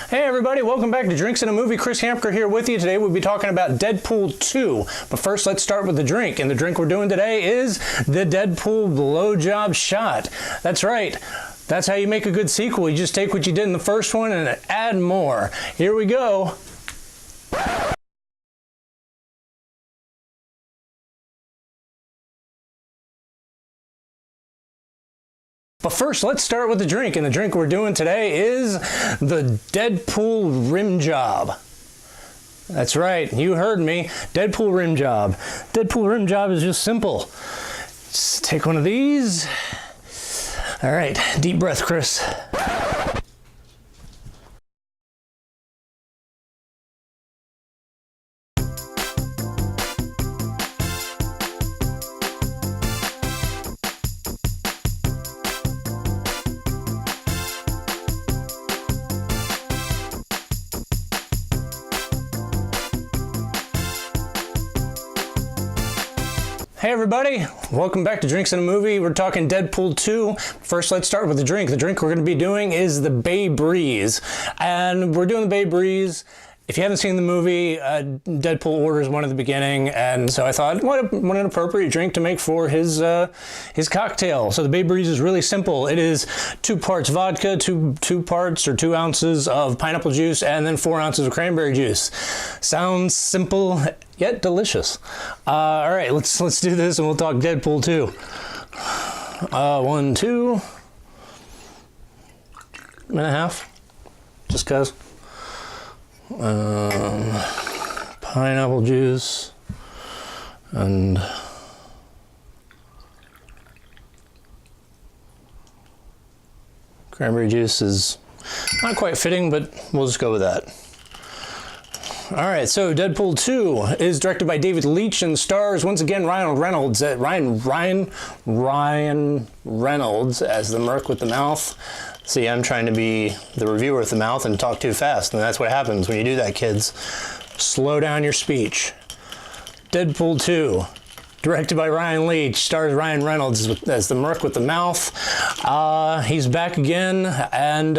Hey everybody, welcome back to Drinks and a Movie. Chris Hamker here with you. Today we'll be talking about Deadpool 2. But first let's start with the drink. And the drink we're doing today is the Deadpool blowjob shot. That's right. That's how you make a good sequel. You just take what you did in the first one and add more. Here we go. But first, let's start with the drink, and the drink we're doing today is the Deadpool rim job. That's right, you heard me, Deadpool rim job. Deadpool rim job is just simple. Just take one of these. All right, deep breath, Chris. Hey everybody, welcome back to Drinks and a Movie. We're talking Deadpool 2. First, let's start with the drink. The drink we're going to be doing is the Bay Breeze. And we're doing the Bay Breeze. If you haven't seen the movie, Deadpool orders one at the beginning, and so I thought, what an appropriate drink to make for his cocktail. So the Bay Breeze is really simple. It is 2 parts vodka, 2 parts or 2 ounces of pineapple juice, and then 4 ounces of cranberry juice. Sounds simple yet delicious. All right, let's do this, and we'll talk Deadpool 2. 1, 2 and a half, just 'cause. Pineapple juice and cranberry juice is not quite fitting, but we'll just go with that. All right, so Deadpool 2 is directed by David Leitch and stars once again Ryan Reynolds as the Merc with the mouth. See, I'm trying to be the reviewer with the mouth and talk too fast, and that's what happens when you do that, kids. Slow down your speech. Deadpool 2, directed by Ryan Leitch, stars Ryan Reynolds as the Merc with the mouth. He's back again, and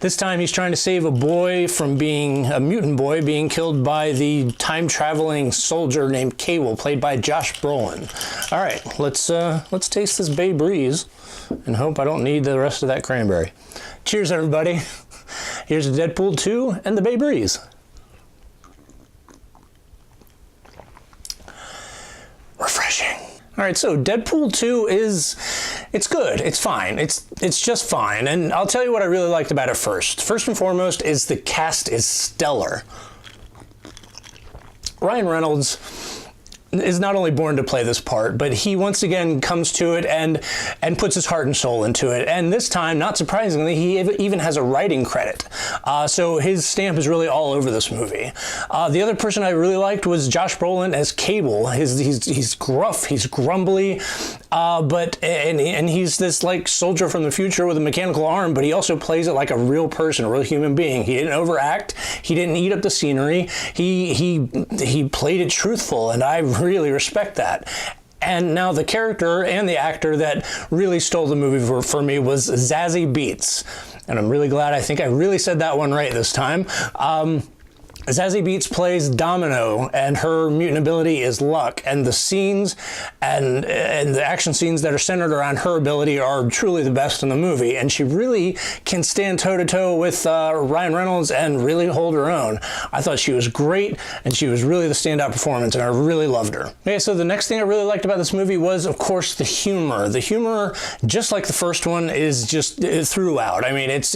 this time he's trying to save a boy from being a mutant boy being killed by the time-traveling soldier named Cable, played by Josh Brolin. All right, let's taste this Bay Breeze and hope I don't need the rest of that cranberry. Cheers, everybody. Here's Deadpool 2 and the Bay Breeze. Refreshing. All right, so Deadpool 2 it's good, it's fine, it's just fine, and I'll tell you what I really liked about it first. First and foremost is the cast is stellar. Ryan Reynolds is not only born to play this part, but he once again comes to it and puts his heart and soul into it. And this time, not surprisingly, he even has a writing credit. So his stamp is really all over this movie. The other person I really liked was Josh Brolin as Cable. He's gruff, he's grumbly, but he's this like soldier from the future with a mechanical arm, but he also plays it like a real person, a real human being. He didn't overact, he didn't eat up the scenery, he played it truthful, and I really respect that. And now the character and the actor that really stole the movie for me was Zazie Beetz. And I'm really glad, I think I really said that one right this time. Zazie Beetz plays Domino, and her mutant ability is luck, and the scenes and the action scenes that are centered around her ability are truly the best in the movie, and she really can stand toe-to-toe with Ryan Reynolds and really hold her own. I thought she was great, and she was really the standout performance, and I really loved her. Okay, so the next thing I really liked about this movie was, of course, the humor. The humor, just like the first one, is just throughout. I mean, it's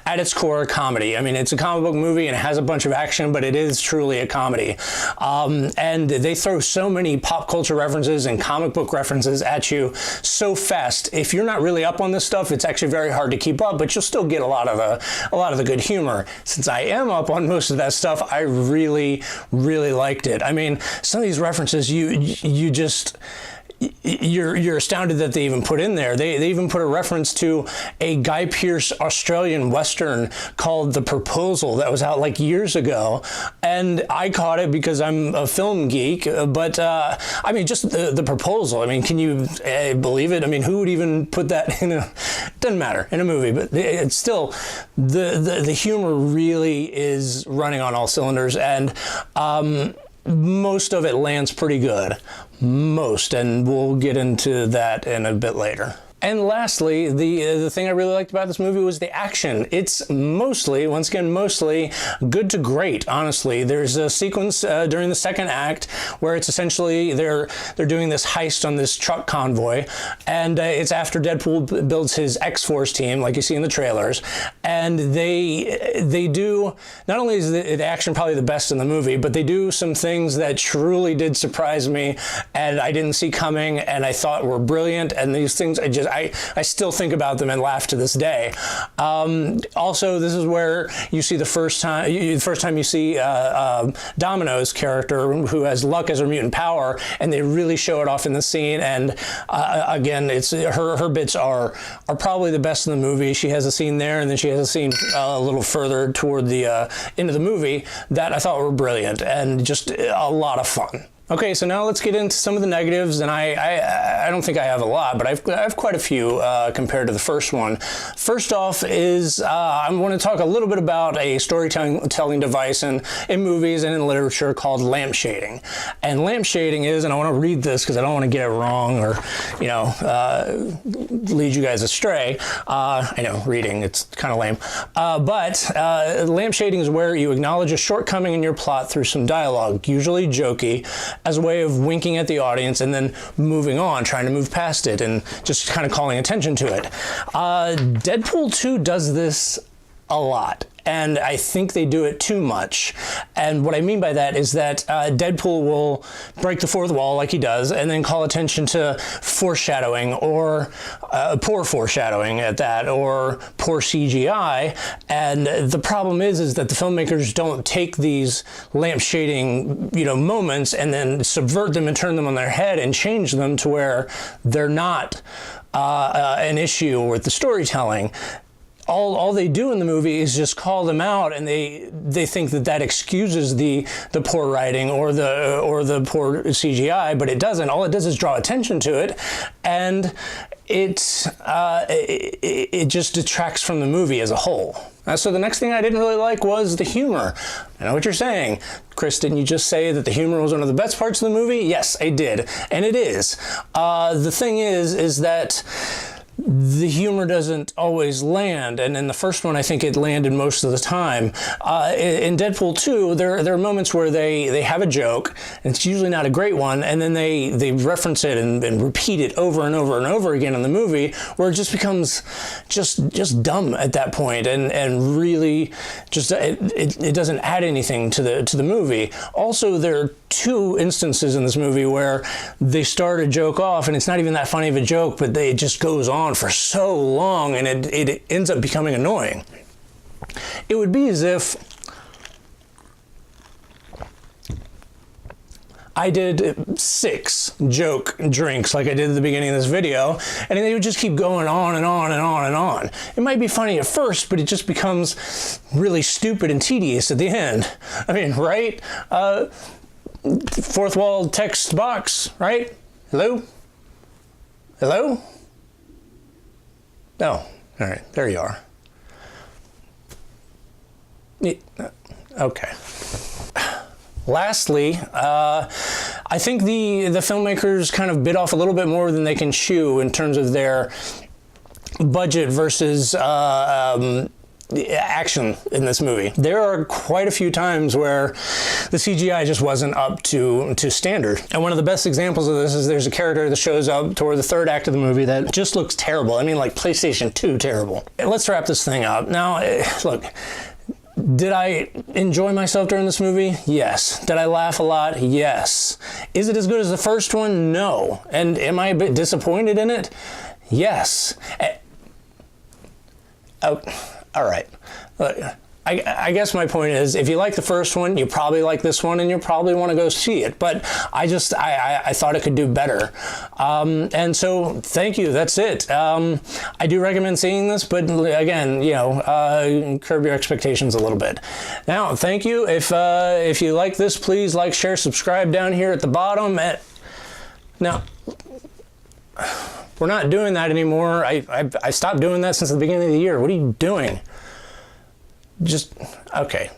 at its core a comedy. I mean, it's a comic book movie, and it has a bunch of action, but it is truly a comedy. And they throw so many pop culture references and comic book references at you so fast. If you're not really up on this stuff, it's actually very hard to keep up, but you'll still get a lot of the good humor. Since I am up on most of that stuff, I really, really liked it. I mean, some of these references, you just you're astounded that they even put in there. They even put a reference to a Guy Pearce Australian Western called The Proposal that was out like years ago. And I caught it because I'm a film geek. But I mean, just the Proposal. I mean, can you believe it? I mean, who would even put that in a, doesn't matter, in a movie, but it's still, the humor really is running on all cylinders. And most of it lands pretty good. Most, and we'll get into that in a bit later. And lastly, the thing I really liked about this movie was the action. It's mostly, once again, mostly good to great, honestly. There's a sequence during the second act where it's essentially they're doing this heist on this truck convoy, and it's after Deadpool builds his X-Force team, like you see in the trailers, and they do, not only is the action probably the best in the movie, but they do some things that truly did surprise me, and I didn't see coming, and I thought were brilliant, and these things I still think about them and laugh to this day. Also, this is where you see the first time you see Domino's character, who has luck as her mutant power, and they really show it off in the scene. And again, it's her bits are probably the best in the movie. She has a scene there, and then she has a scene a little further toward the end of the movie that I thought were brilliant and just a lot of fun. Okay, so now let's get into some of the negatives, and I don't think I have a lot, but I have quite a few compared to the first one. First off is I want to talk a little bit about a storytelling device in movies and in literature called lampshading. And lampshading is, and I want to read this because I don't want to get it wrong or, lead you guys astray. I know, reading, it's kind of lame. But lampshading is where you acknowledge a shortcoming in your plot through some dialogue, usually jokey, as a way of winking at the audience and then moving on, trying to move past it and just kind of calling attention to it. Deadpool 2 does this a lot, and I think they do it too much. And what I mean by that is that Deadpool will break the fourth wall like he does and then call attention to foreshadowing or poor foreshadowing at that, or poor CGI. And the problem is that the filmmakers don't take these lampshading moments and then subvert them and turn them on their head and change them to where they're not an issue with the storytelling. All they do in the movie is just call them out, and they think that excuses the poor writing or the poor CGI, but it doesn't. All it does is draw attention to it, and it just detracts from the movie as a whole. So the next thing I didn't really like was the humor. I know what you're saying. Chris, didn't you just say that the humor was one of the best parts of the movie? Yes, I did, and it is. The thing is that the humor doesn't always land, and in the first one I think it landed most of the time. In Deadpool 2, there are moments where they have a joke, and it's usually not a great one, and then they reference it and repeat it over and over and over again in the movie, where it just becomes just dumb at that point, and really just it doesn't add anything to the movie. Also, there are two instances in this movie where they start a joke off and it's not even that funny of a joke, but it just goes on for so long and it ends up becoming annoying. It would be as if I did 6 joke drinks like I did at the beginning of this video, and they would just keep going on and on and on and on. It might be funny at first, but it just becomes really stupid and tedious at the end. I mean, right? Fourth wall text box, right? Hello? Hello? Oh, all right, there you are. Okay. Lastly, I think the filmmakers kind of bit off a little bit more than they can chew in terms of their budget versus action in this movie. There are quite a few times where the CGI just wasn't up to standard. And one of the best examples of this is there's a character that shows up toward the third act of the movie that just looks terrible. I mean, like PlayStation 2 terrible. Let's wrap this thing up. Now, look, did I enjoy myself during this movie? Yes. Did I laugh a lot? Yes. Is it as good as the first one? No. And am I a bit disappointed in it? Yes. Oh, all right. I guess my point is, if you like the first one, you probably like this one, and you probably want to go see it. But I thought it could do better. And so, thank you. That's it. I do recommend seeing this, but again, curb your expectations a little bit. Now, thank you. If you like this, please like, share, subscribe down here at the bottom. Now, we're not doing that anymore. I stopped doing that since the beginning of the year. What are you doing? Okay.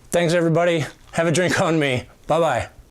Thanks, everybody. Have a drink on me. Bye-bye.